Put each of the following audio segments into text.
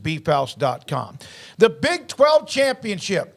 beefhouse.com. The Big 12 championship.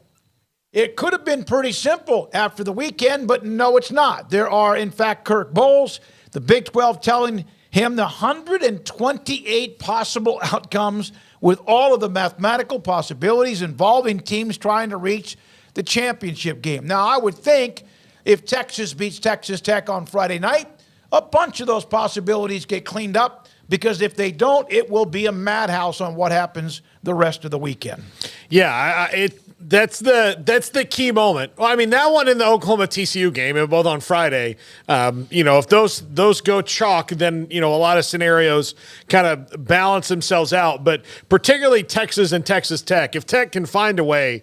It could have been pretty simple after the weekend, but no, it's not. There are, in fact, Kirk Bowles, the Big 12 telling him the 128 possible outcomes with all of the mathematical possibilities involving teams trying to reach the championship game. Now, I would think if Texas beats Texas Tech on Friday night, a bunch of those possibilities get cleaned up, because if they don't, it will be a madhouse on what happens the rest of the weekend. Yeah, that's the key moment. Well, I mean, that one in the Oklahoma TCU game, and both on Friday, if those go chalk, then, a lot of scenarios kind of balance themselves out. But particularly Texas and Texas Tech, if Tech can find a way,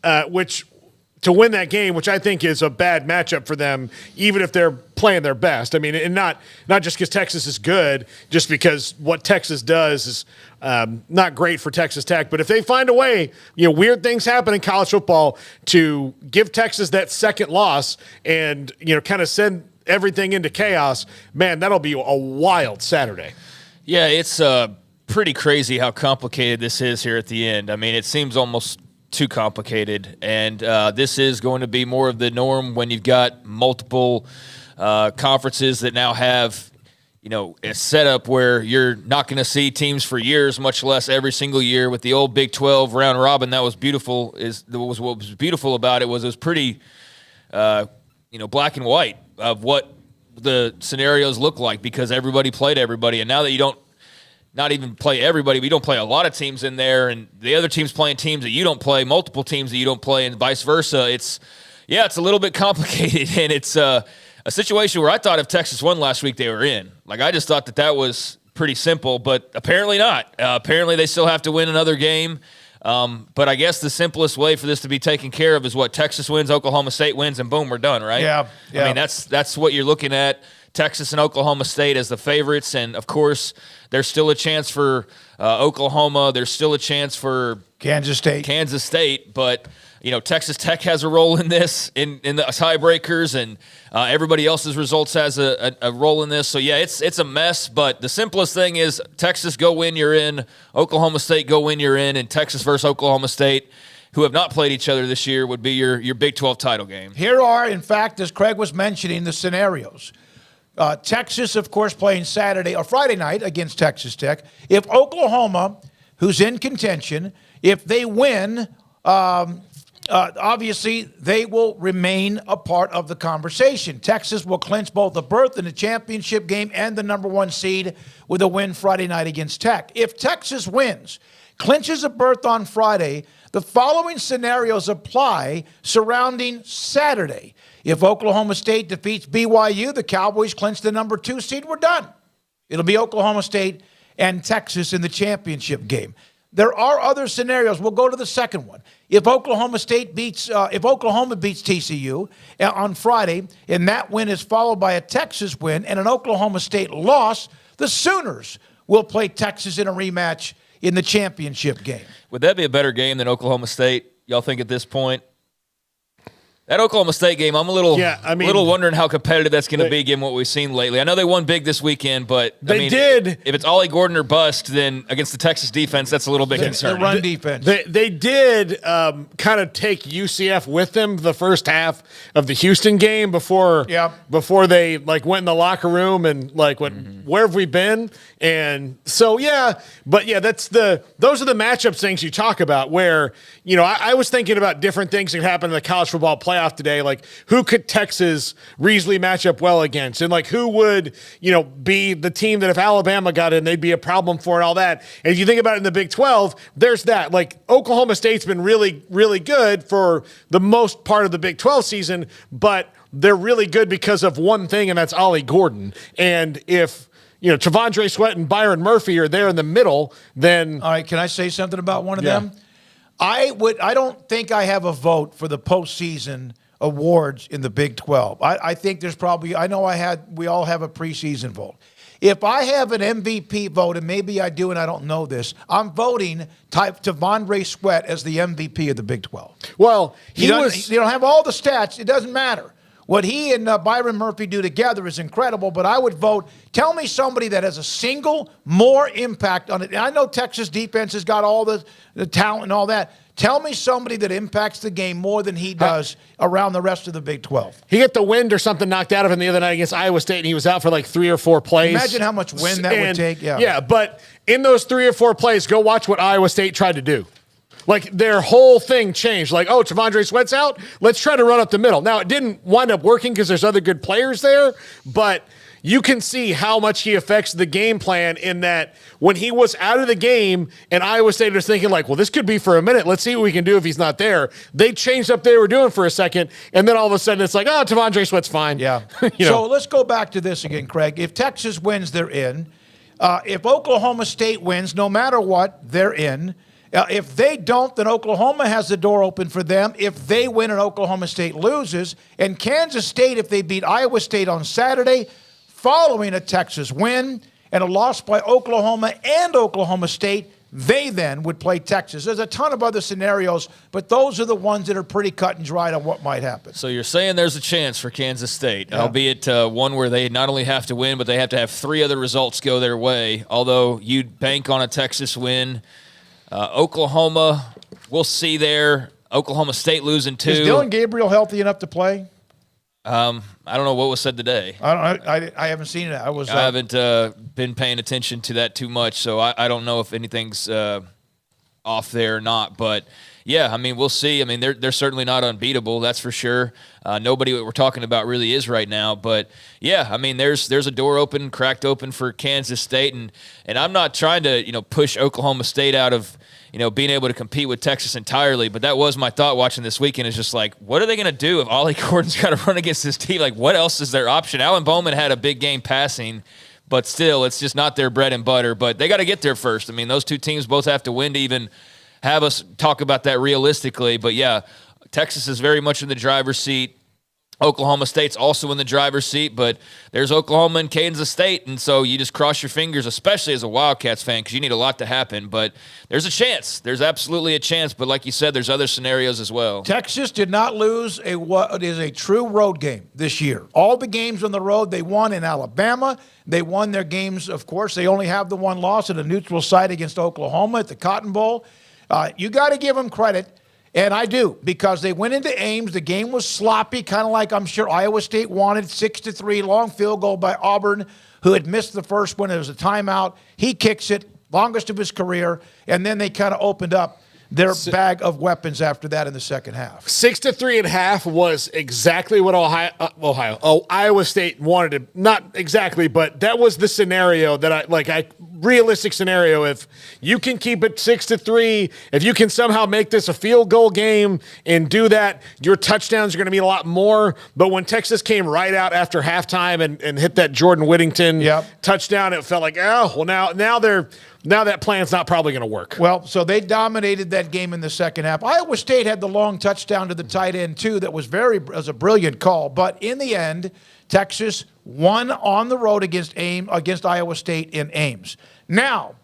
to win that game, which I think is a bad matchup for them, even if they're playing their best. I mean, and not just because Texas is good, just because what Texas does is not great for Texas Tech. But if they find a way, weird things happen in college football, to give Texas that second loss and, kind of send everything into chaos, man, that'll be a wild Saturday. Yeah, it's pretty crazy how complicated this is here at the end. I mean, it seems almost too complicated, and this is going to be more of the norm when you've got multiple conferences that now have, a setup where you're not going to see teams for years, much less every single year. With the old Big 12 round robin, that was beautiful. What was beautiful about it was pretty, black and white of what the scenarios look like, because everybody played everybody, and now that you don't. Not even play everybody. We don't play a lot of teams in there, and the other team's playing teams that you don't play, multiple teams that you don't play, and vice versa. It's a little bit complicated, and it's a situation where I thought if Texas won last week, they were in. Like, I just thought that was pretty simple, but apparently not. Apparently they still have to win another game. But I guess the simplest way for this to be taken care of is what Texas wins, Oklahoma State wins, and boom, we're done, right? Yeah. I mean, that's what you're looking at. Texas and Oklahoma State as the favorites, and of course, there's still a chance for Oklahoma. There's still a chance for Kansas State, but Texas Tech has a role in this in the tiebreakers, and everybody else's results has a role in this. So yeah, it's a mess. But the simplest thing is Texas go win, you're in. Oklahoma State go win, you're in. And Texas versus Oklahoma State, who have not played each other this year, would be your Big 12 title game. Here are, in fact, as Craig was mentioning, the scenarios. Texas, of course, playing Saturday or Friday night against Texas Tech. If Oklahoma, who's in contention, if they win, obviously they will remain a part of the conversation. Texas will clinch both a berth in the championship game and the number one seed with a win Friday night against Tech. If Texas wins, clinches a berth on Friday, the following scenarios apply surrounding Saturday. If Oklahoma State defeats BYU, the Cowboys clinch the number 2 seed. We're done. It'll be Oklahoma State and Texas in the championship game. There are other scenarios. We'll go to the second one. If Oklahoma beats TCU on Friday, and that win is followed by a Texas win and an Oklahoma State loss, the Sooners will play Texas in a rematch in the championship game. Would that be a better game than Oklahoma State, y'all think, at this point? That Oklahoma State game, I'm a little wondering how competitive that's going to be given what we've seen lately. I know they won big this weekend, but if it's Ollie Gordon or bust, then against the Texas defense, that's a little bit concerning. The run defense. They did kind of take UCF with them the first half of the Houston game before they went in the locker room and went, where have we been? And so those are the matchup things you talk about where, I was thinking about different things that happen in the college football playoff today, like who could Texas reasonably match up well against, and who would be the team that if Alabama got in, they'd be a problem for, and all that. And if you think about it in the Big 12, there's that. Oklahoma State's been really, really good for the most part of the Big 12 season, but they're really good because of one thing, and that's Ollie Gordon. And if Tavondre Sweat and Byron Murphy are there in the middle, then all right. Can I say something about one of them? I don't think I have a vote for the postseason awards in the Big 12. I think there's probably, we all have a preseason vote. If I have an MVP vote, and maybe I do and I don't know this, I'm voting Tavondre Sweat as the MVP of the Big 12. Well, you don't have all the stats. It doesn't matter. What he and Byron Murphy do together is incredible, but I would vote, tell me somebody that has a single more impact on it. And I know Texas defense has got all the talent and all that. Tell me somebody that impacts the game more than he does around the rest of the Big 12. He got the wind or something knocked out of him the other night against Iowa State, and he was out for like 3 or 4 plays. Imagine how much wind that would take. Yeah, but in those 3 or 4 plays, go watch what Iowa State tried to do. Like, their whole thing changed. Like, oh, T'Vondre Sweat's out? Let's try to run up the middle. Now, it didn't wind up working because there's other good players there, but you can see how much he affects the game plan in that when he was out of the game and Iowa State was thinking like, well, this could be for a minute. Let's see what we can do if he's not there. They changed up what they were doing for a second, and then all of a sudden it's like, oh, T'Vondre Sweat's fine. Yeah. So let's go back to this again, Craig. If Texas wins, they're in. If Oklahoma State wins, no matter what, they're in. If they don't, then Oklahoma has the door open for them. If they win and Oklahoma State loses, and Kansas State, if they beat Iowa State on Saturday, following a Texas win and a loss by Oklahoma and Oklahoma State, they then would play Texas. There's a ton of other scenarios, but those are the ones that are pretty cut and dried on what might happen. So you're saying there's a chance for Kansas State, albeit one where they not only have to win, but they have to have 3 other results go their way, although you'd bank on a Texas win. Oklahoma, we'll see there. Oklahoma State losing 2. Is Dylan Gabriel healthy enough to play? I don't know what was said today. I haven't seen it. I haven't been paying attention to that too much, so I don't know if anything's off there or not. But yeah, I mean, we'll see. I mean, they're certainly not unbeatable, that's for sure. Nobody what we're talking about really is right now. But yeah, I mean, there's a door cracked open for Kansas State, and I'm not trying to push Oklahoma State out of being able to compete with Texas entirely. But that was my thought watching this weekend is just like, what are they going to do if Ollie Gordon's got to run against this team? Like, what else is their option? Alan Bowman had a big game passing, but still, it's just not their bread and butter. But they got to get there first. I mean, those two teams both have to win to even have us talk about that realistically. But yeah, Texas is very much in the driver's seat. Oklahoma State's also in the driver's seat, but there's Oklahoma and Kansas State, and so you just cross your fingers, especially as a Wildcats fan, because you need a lot to happen. But there's a chance. There's absolutely a chance, but like you said, there's other scenarios as well. Texas did not lose what is a true road game this year. All the games on the road, they won in Alabama. They won their games, of course. They only have the one loss at a neutral site against Oklahoma at the Cotton Bowl. You got to give them credit. And I do, because they went into Ames. The game was sloppy, kind of like I'm sure Iowa State wanted, 6-3, long field goal by Auburn, who had missed the first one. It was a timeout. He kicks it, longest of his career, and then they kind of opened up their bag of weapons after that in the second half. 6-3 at half was exactly what Iowa State wanted to. Not exactly, but that was the scenario that realistic scenario. If you can keep it 6-3, if you can somehow make this a field goal game and do that, your touchdowns are going to be a lot more. But when Texas came right out after halftime and hit that Jordan Whittington touchdown, it felt like, now that plan's not probably going to work. Well, so they dominated that game in the second half. Iowa State had the long touchdown to the tight end, too, that was a brilliant call. But in the end, Texas won on the road against Iowa State in Ames. Now,